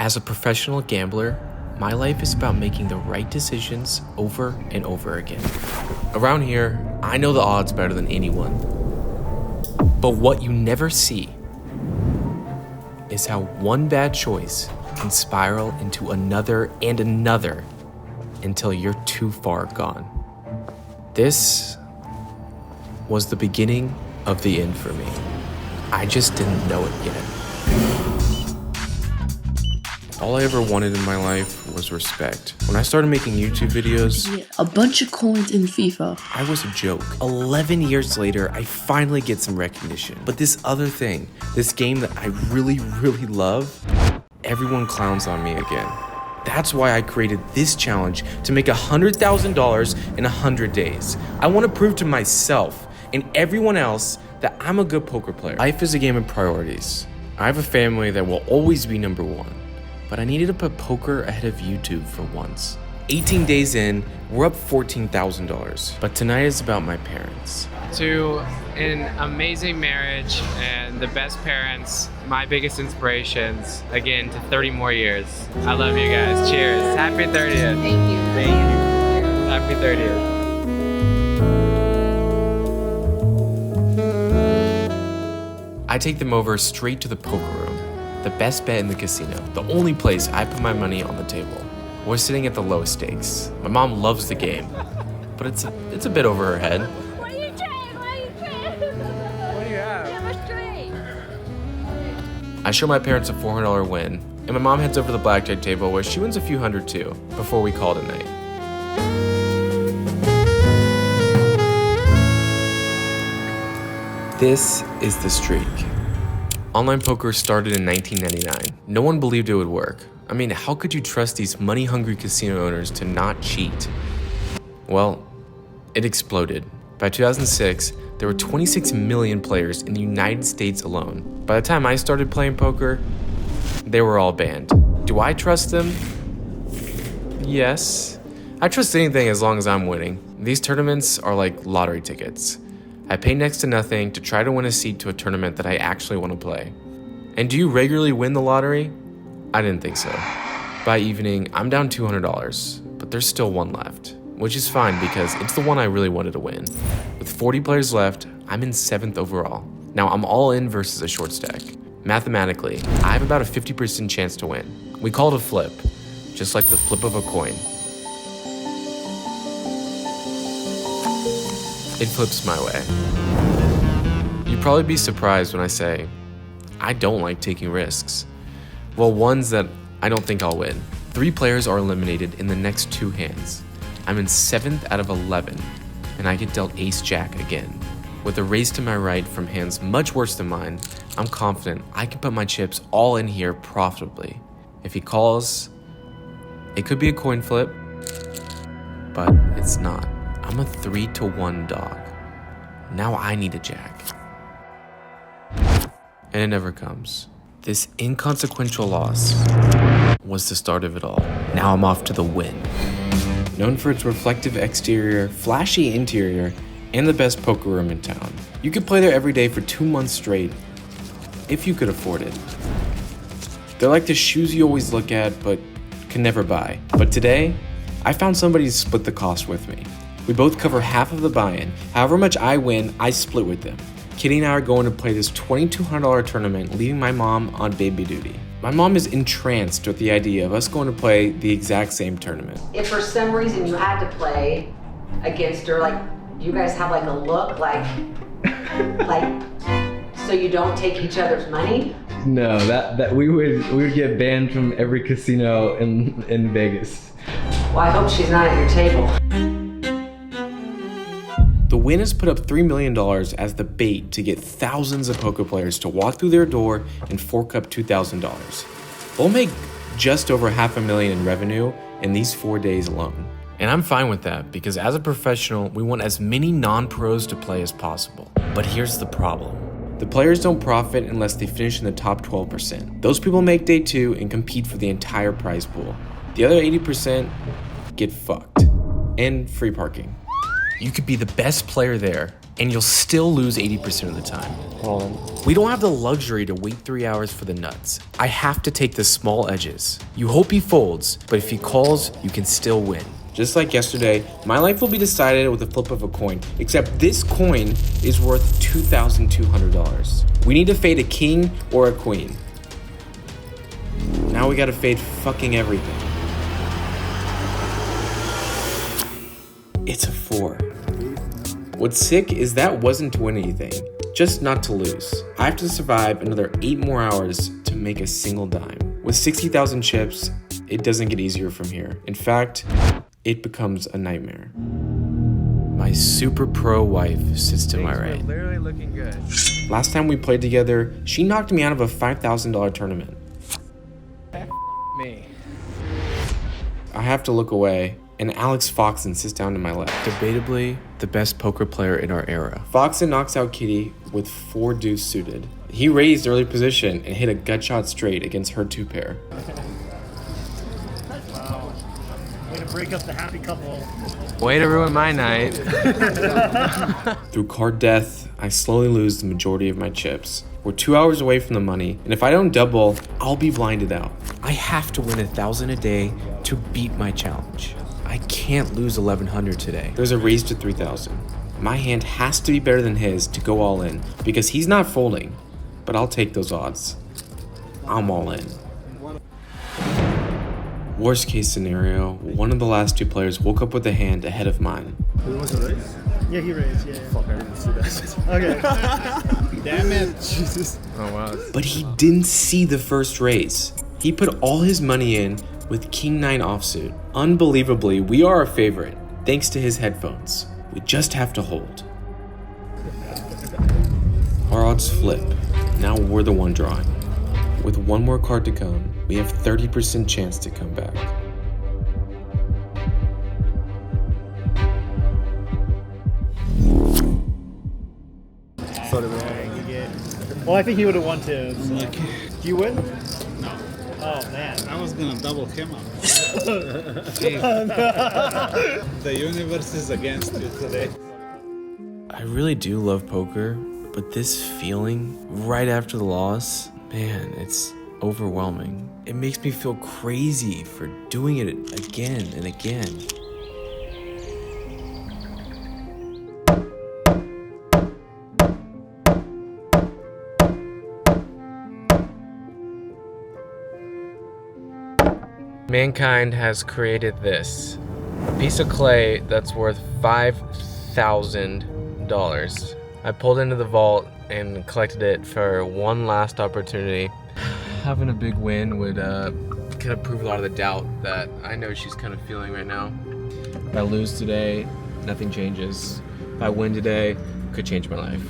As a professional gambler, my life is about making the right decisions over and over again. Around here, I know the odds better than anyone. But what you never see is how one bad choice can spiral into another and another until you're too far gone. This was the beginning of the end for me. I just didn't know it yet. All I ever wanted in my life was respect. When I started making YouTube videos, a bunch of coins in FIFA. I was a joke. 11 years later, I finally get some recognition. But this other thing, this game that I really, really love, everyone clowns on me again. That's why I created this challenge to make $100,000 in 100 days. I want to prove to myself and everyone else that I'm a good poker player. Life is a game of priorities. I have a family that will always be number one, but I needed to put poker ahead of YouTube for once. 18 days in, we're up $14,000. But tonight is about my parents. To an amazing marriage and the best parents, my biggest inspirations, again, to 30 more years. I love you guys. Cheers. Happy 30th. Thank you. Thank you. Happy 30th. I take them over straight to the poker room, the best bet in the casino, the only place I put my money on the table. We're sitting at the lowest stakes. My mom loves the game, but it's a bit over her head. What are you trying? What are you trying? What do you have? Give us straight. I show my parents a $400 win, and my mom heads over to the blackjack table where she wins a few hundred too, before we call it a night. This is the streak. Online poker started in 1999. No one believed it would work. I mean, how could you trust these money-hungry casino owners to not cheat? Well, it exploded. By 2006, there were 26 million players in the United States alone. By the time I started playing poker, they were all banned. Do I trust them? Yes. I trust anything as long as I'm winning. These tournaments are like lottery tickets. I pay next to nothing to try to win a seat to a tournament that I actually want to play. And do you regularly win the lottery? I didn't think so. By evening, I'm down $200, but there's still one left, which is fine because it's the one I really wanted to win. With 40 players left, I'm in 7th overall. Now I'm all in versus a short stack. Mathematically, I have about a 50% chance to win. We call it a flip, just like the flip of a coin. It flips my way. You'd probably be surprised when I say, I don't like taking risks. Well, ones that I don't think I'll win. 3 players are eliminated in the next 2 hands. I'm in 7th out of 11, and I get dealt ace-jack again. With a raise to my right from hands much worse than mine, I'm confident I can put my chips all in here profitably. If he calls, it could be a coin flip, but it's not. I'm a 3-1 dog. Now I need a jack. And it never comes. This inconsequential loss was the start of it all. Now I'm off to the Wynn. Known for its reflective exterior, flashy interior, and the best poker room in town. You could play there every day for 2 months straight, if you could afford it. They're like the shoes you always look at, but can never buy. But today, I found somebody to split the cost with me. We both cover half of the buy-in. However much I win, I split with them. Kitty and I are going to play this $2,200 tournament, leaving my mom on baby duty. My mom is entranced with the idea of us going to play the exact same tournament. If for some reason you had to play against her, like, you guys have like a look like so you don't take each other's money? No, that we would get banned from every casino in Vegas. Well, I hope she's not at your table. The Wynn has put up $3 million as the bait to get thousands of poker players to walk through their door and fork up $2,000. They'll make just over $500,000 in revenue in these 4 days alone. And I'm fine with that because as a professional, we want as many non-pros to play as possible. But here's the problem. The players don't profit unless they finish in the top 12%. Those people make day 2 and compete for the entire prize pool. The other 80% get fucked. And free parking. You could be the best player there, and you'll still lose 80% of the time. Hold on. We don't have the luxury to wait 3 hours for the nuts. I have to take the small edges. You hope he folds, but if he calls, you can still win. Just like yesterday, my life will be decided with a flip of a coin, except this coin is worth $2,200. We need to fade a king or a queen. Now we gotta fade fucking everything. It's a 4. What's sick is that wasn't to win anything, just not to lose. I have to survive another 8 more hours to make a single dime. With 60,000 chips, it doesn't get easier from here. In fact, it becomes a nightmare. My super pro wife sits to my right. Literally looking good. Last time we played together, she knocked me out of a $5,000 tournament. Me. I have to look away, and Alex Foxen sits down to my left. Debatably, the best poker player in our era. Foxen knocks out Kitty with 4 deuce suited. He raised early position and hit a gut shot straight against her 2 pair. Wow. Way to break up the happy couple. Way to ruin my night. Through card death, I slowly lose the majority of my chips. We're 2 hours away from the money, and if I don't double, I'll be blinded out. I have to win 1,000 a day to beat my challenge. I can't lose 1,100 today. There's a raise to 3,000. My hand has to be better than his to go all in, because he's not folding, but I'll take those odds. I'm all in. Worst case scenario, one of the last 2 players woke up with a hand ahead of mine. Who wants to raise? Yeah, he raised. Yeah. Fuck, I didn't see that. Okay. Damn it. Jesus. Oh wow. But he didn't see the first raise. He put all his money in with King 9 offsuit. Unbelievably, we are a favorite, thanks to his headphones. We just have to hold. Our odds flip. Now we're the one drawing. With 1 more card to come, we have 30% chance to come back. Well, I think he would have won too. So. Do you win? No. Oh man. I was gonna double him up. The universe is against you today. I really do love poker, but this feeling right after the loss, man, it's overwhelming. It makes me feel crazy for doing it again and again. Mankind has created this. A piece of clay that's worth $5,000. I pulled into the vault and collected it for one last opportunity. Having a big win would kind of prove a lot of the doubt that I know she's kind of feeling right now. If I lose today, nothing changes. If I win today, it could change my life.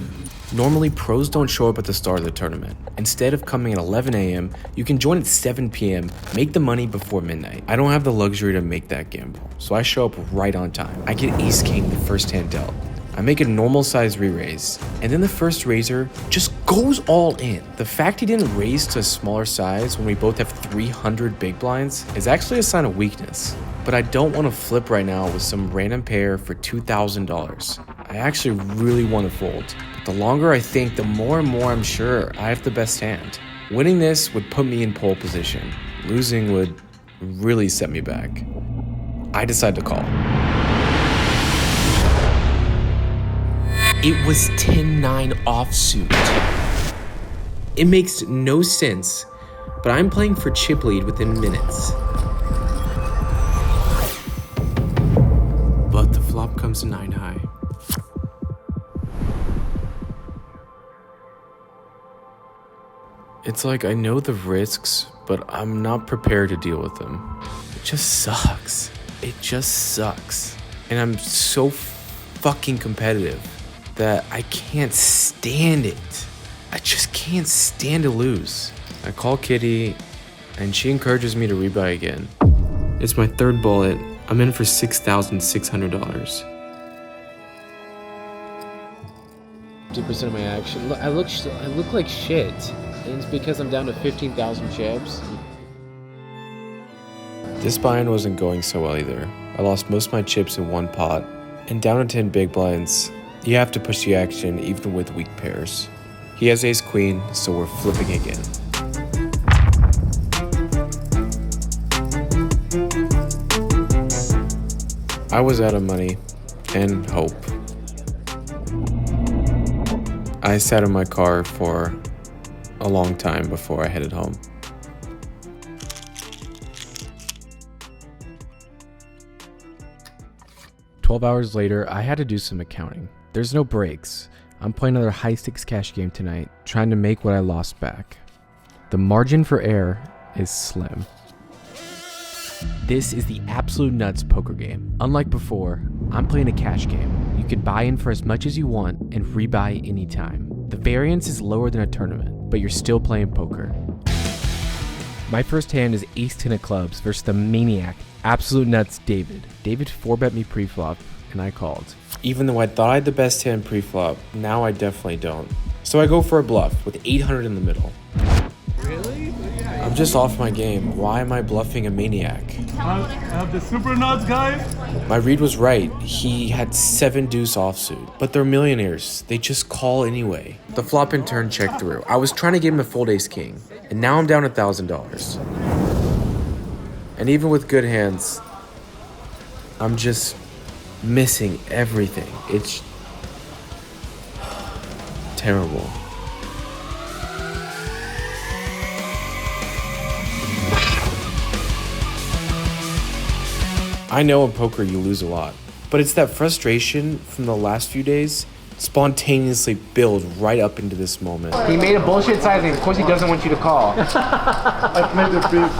Normally, pros don't show up at the start of the tournament. Instead of coming at 11 a.m., you can join at 7 p.m., make the money before midnight. I don't have the luxury to make that gamble, so I show up right on time. I get ace-king the first hand dealt. I make a normal size re-raise, and then the first raiser just goes all in. The fact he didn't raise to a smaller size when we both have 300 big blinds is actually a sign of weakness. But I don't want to flip right now with some random pair for $2,000. I actually really want to fold. But the longer I think, the more and more I'm sure I have the best hand. Winning this would put me in pole position. Losing would really set me back. I decide to call. It was 10-9 offsuit. It makes no sense, but I'm playing for chip lead within minutes. But the flop comes to 9 high. It's like I know the risks, but I'm not prepared to deal with them. It just sucks. It just sucks. And I'm so fucking competitive that I can't stand it. I just can't stand to lose. I call Kitty, and she encourages me to rebuy again. It's my third bullet. I'm in for $6,600. 50% of my action. Look, I look like shit, and it's because I'm down to 15,000 chips. This buy-in wasn't going so well either. I lost most of my chips in one pot, And down to 10 big blinds, you have to push the action even with weak pairs. He has ace queen, so we're flipping again. I was out of money and hope. I sat in my car for a long time before I headed home. "12 hours later, I had to do some accounting. There's no breaks. I'm playing another high-stakes cash game tonight, trying to make what I lost back. The margin for error is slim. This is the absolute nuts poker game. Unlike before, I'm playing a cash game. You can buy in for as much as you want and rebuy anytime. The variance is lower than a tournament, but you're still playing poker. My first hand is ace-10 of clubs versus the maniac, absolute nuts David. David 4-bet me pre-flop, and I called. Even though I thought I had the best hand pre-flop, now I definitely don't. So I go for a bluff with 800 in the middle. Really? I'm just off my game. Why am I bluffing a maniac? I have the super nuts, guys. My read was right. He had 7 deuce offsuit, but they're millionaires. They just call anyway. The flop and turn check through. I was trying to give him a fold ace king, and now I'm down $1,000. And even with good hands, I'm just missing everything. It's terrible. I know in poker you lose a lot, but it's that frustration from the last few days spontaneously build right up into this moment. He made a bullshit sizing. Of course he doesn't want you to call. I've made a big.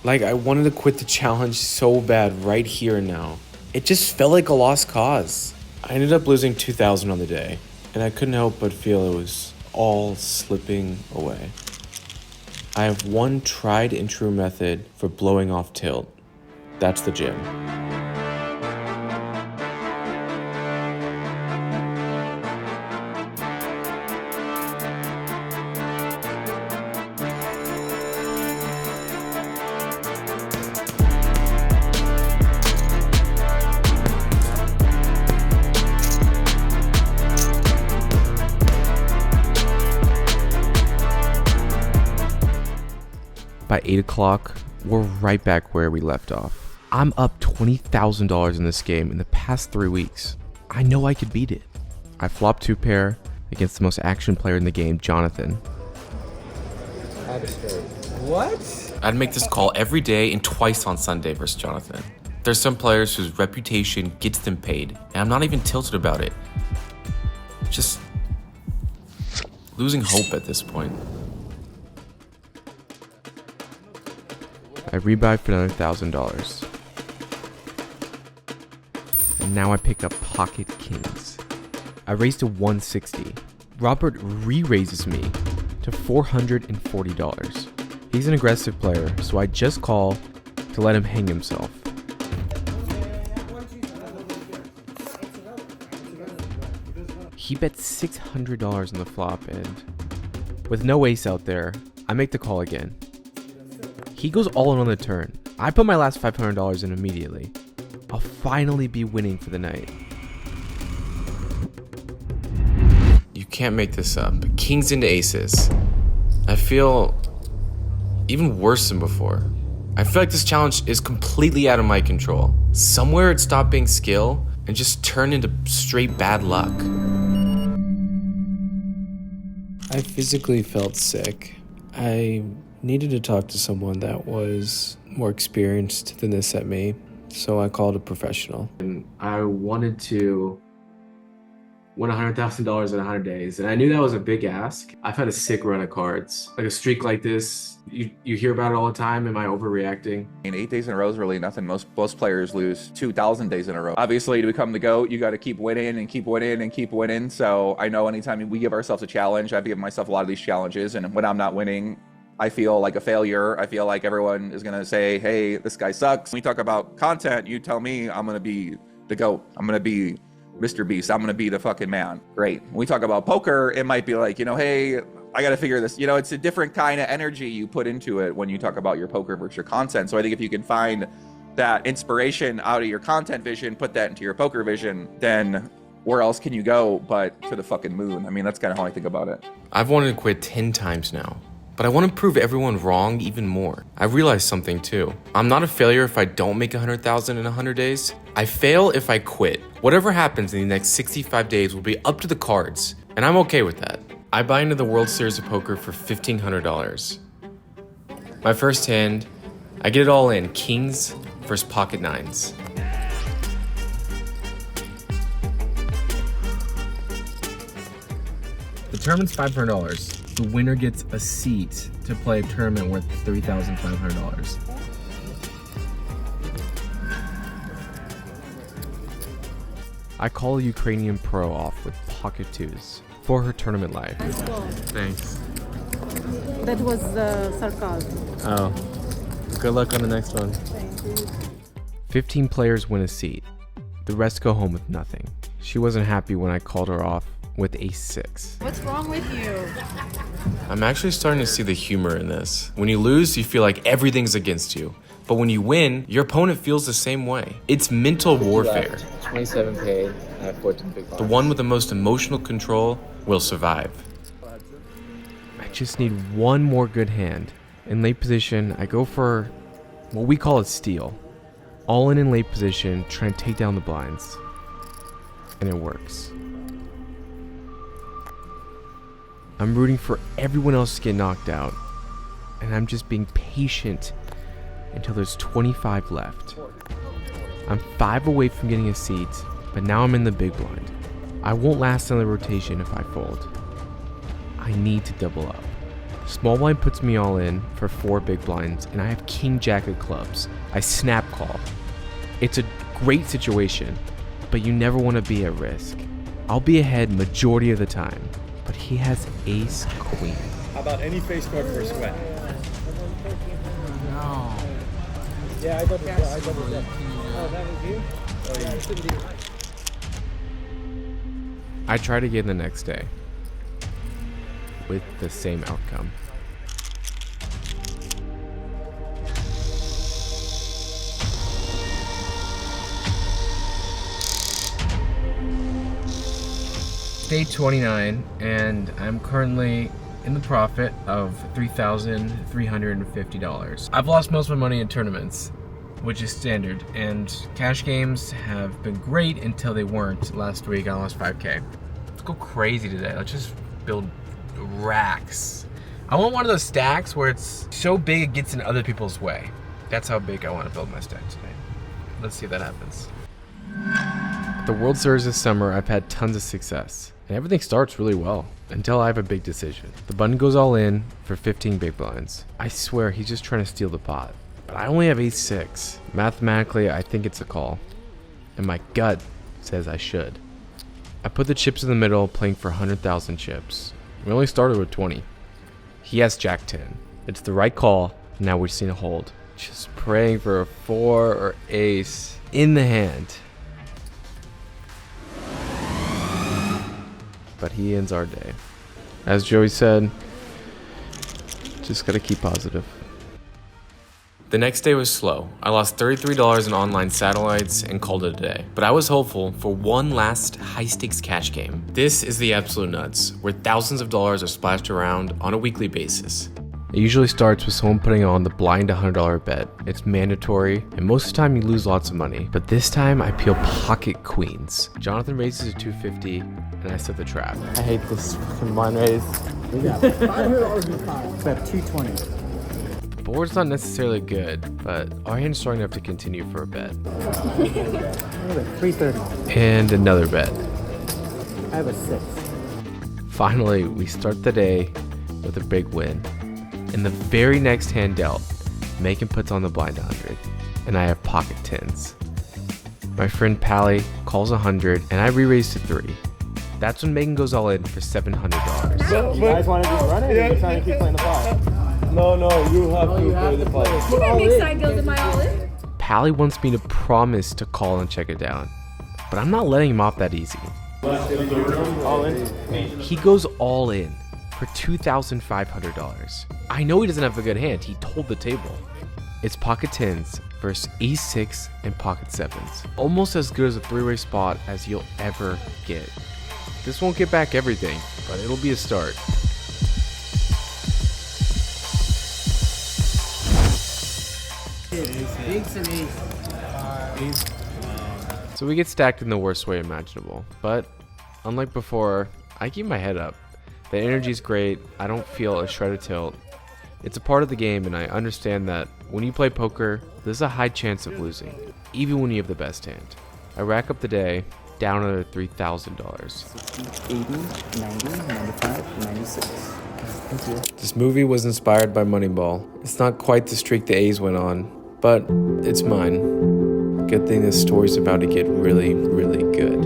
Like, I wanted to quit the challenge so bad right here and now. It just felt like a lost cause. I ended up losing $2,000 on the day, and I couldn't help but feel it was all slipping away. I have one tried and true method for blowing off tilt. That's the gym. By 8 o'clock, we're right back where we left off. I'm up $20,000 in this game in the past 3 weeks. I know I could beat it. I flopped 2 pair against the most action player in the game, Jonathan. What? I'd make this call every day and twice on Sunday versus Jonathan. There's some players whose reputation gets them paid, and I'm not even tilted about it. Just losing hope at this point. I rebuy for another $1,000. And now I pick up pocket kings. I raise to 160. Robert re-raises me to $440. He's an aggressive player, so I just call to let him hang himself. He bets $600 on the flop, and with no ace out there, I make the call again. He goes all in on the turn. I put my last $500 in immediately. I'll finally be winning for the night. You can't make this up. Kings into aces. I feel even worse than before. I feel like this challenge is completely out of my control. Somewhere it stopped being skill and just turned into straight bad luck. I physically felt sick. I needed to talk to someone that was more experienced than this at me, so I called a professional. And I wanted to win $100,000 in 100 days, and I knew that was a big ask. I've had a sick run of cards. Like a streak like this, you hear about it all the time. Am I overreacting? 8 days in a row is really nothing. Most players lose 2,000 days in a row. Obviously, to become the GOAT, you got to keep winning and keep winning and keep winning. So I know anytime we give ourselves a challenge, I've given myself a lot of these challenges, and when I'm not winning, I feel like a failure. I feel like everyone is going to say, hey, this guy sucks. When we talk about content, you tell me I'm going to be the GOAT. I'm going to be Mr. Beast. I'm going to be the fucking man. Great. When we talk about poker, it might be like, hey, I got to figure this. You know, it's a different kind of energy you put into it when you talk about your poker versus your content. So I think if you can find that inspiration out of your content vision, put that into your poker vision, then where else can you go but to the fucking moon? I mean, that's kind of how I think about it. I've wanted to quit 10 times now, but I want to prove everyone wrong even more. I realized something too. I'm not a failure if I don't make 100,000 in 100 days. I fail if I quit. Whatever happens in the next 65 days will be up to the cards, and I'm okay with that. I buy into the World Series of Poker for $1,500. My first hand, I get it all in, kings versus pocket nines. The tournament's $500. The winner gets a seat to play a tournament worth $3,500. I call a Ukrainian pro off with pocket twos for her tournament life. Thanks. That was sarcasm. Oh. Good luck on the next one. 15 players win a seat. The rest go home with nothing. She wasn't happy when I called her off with a 6. What's wrong with you? I'm actually starting to see the humor in this. When you lose, you feel like everything's against you. But when you win, your opponent feels the same way. It's mental warfare. 27 paid. I have 14 big blinds. The one with the most emotional control will survive. I just need one more good hand. In late position, I go for what we call a steal. All in late position, trying to take down the blinds. And it works. I'm rooting for everyone else to get knocked out. And I'm just being patient until there's 25 left. I'm 5 away from getting a seat, but now I'm in the big blind. I won't last on the rotation if I fold. I need to double up. Small blind puts me all in for 4 big blinds, and I have king jack of clubs. I snap call. It's a great situation, but you never want to be at risk. I'll be ahead majority of the time, but he has ace queen. How about any face card for a sweat? No. Yeah, I double checked. Oh, that was you? Oh, yeah. I tried again the next day with the same outcome. Day 29, and I'm currently in the profit of $3,350. I've lost most of my money in tournaments, which is standard, and cash games have been great until they weren't. Last week I lost 5K. Let's go crazy today. Let's just build racks. I want one of those stacks where it's so big it gets in other people's way. That's how big I want to build my stack today. Let's see if that happens. At the World Series this summer, I've had tons of success, and everything starts really well until I have a big decision. The button goes all in for 15 big blinds. I swear he's just trying to steal the pot, but I only have ace-6. Mathematically, I think it's a call, and my gut says I should. I put the chips in the middle, playing for 100,000 chips. We only started with 20. He has jack-10. It's the right call. Now we've seen a hold. Just praying for a 4 or ace in the hand. But he ends our day. As Joey said, just gotta keep positive. The next day was slow. I lost $33 in online satellites and called it a day. But I was hopeful for one last high-stakes cash game. This is the absolute nuts, where thousands of dollars are splashed around on a weekly basis. It usually starts with someone putting on the blind $100 bet. It's mandatory, and most of the time you lose lots of money. But this time I peel pocket queens. Jonathan raises to $250, and I set the trap. I hate this fucking blind raise. We got $500 in pot. It's at $220. The board's not necessarily good, but our hand's strong enough to continue for a bet. $330. And another bet. I have a 6. Finally, we start the day with a big win. In the very next hand dealt, Megan puts on the blind 100, and I have pocket 10s. My friend Pally calls 100, and I re-raise to 3. That's when Megan goes all in for $700. You guys want to just run it, or are you trying to keep playing the pot? No, you have to play the pot. You can make side goes in my all-in. Pally wants me to promise to call and check it down, but I'm not letting him off that easy. All in? He goes all in for $2,500. I know he doesn't have a good hand. He told the table. It's pocket 10s versus ace-6 and pocket 7s. Almost as good as a three-way spot as you'll ever get. This won't get back everything, but it'll be a start. So we get stacked in the worst way imaginable, but unlike before, I keep my head up. The energy's great, I don't feel a shred of tilt. It's a part of the game, and I understand that when you play poker, there's a high chance of losing, even when you have the best hand. I rack up the day, down another $3,000. 80, 90, 95, 96. Thank you. This movie was inspired by Moneyball. It's not quite the streak the A's went on, but it's mine. Good thing this story's about to get really, really good.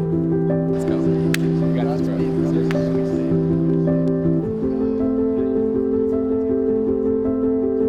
Let's go.